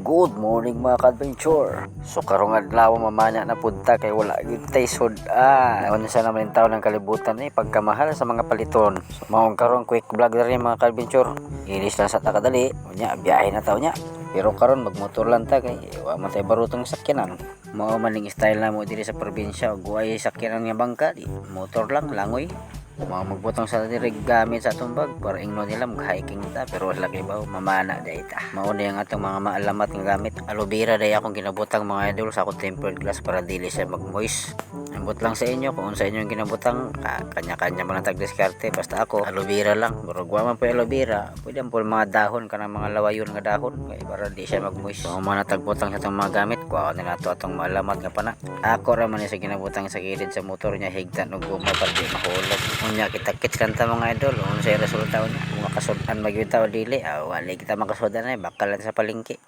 Good morning mga ka-adventure. So karong adlaw mamana na punta kay wala gyud tay sud-an. Ano sa naman yung tao ng kalibutan pagkamahal sa mga paliton. So maong karon quick vlog na rin mga ka-adventure. Inis lang sa takadali. Unya biyahe na taw nya. Pero karon magmotor lang ta kay wa man tay barutong sakyanan. Mao man ning style na mo diri sa probinsya ug way sakyanan nga bangka di. Motor lang langoy. Mga magbutang sa diri gamit sa atong bag para ingno nila mag-hiking ta pero wala kay bawo mamana day ta. Mao na yung atong mga maalamat nga gamit. Aloe vera day akong ginabutang mga idol sa akong tempered glass para dili siya mag-moist. Ambot lang sa inyo kung sa inyo yung ginabutang kanya-kanya man ang tag-diskarte basta ako aloe vera lang. Pero wa man po aloe vera, pwede po mga dahon kanang mga lawayon nga dahon kay para di siya mag-moist. So man tagbutang sa atong mga gamit, kuha na nato atong maalamat nga pana. Ako ra man sa ginabutang sa gilid sa motor niya higtan og guma para di mahulog. Unya kita-kits lang ta mga idol unsay resulta niya kung makasudan magyud ta o dili wala kita makasudan bakal lang sa palengke.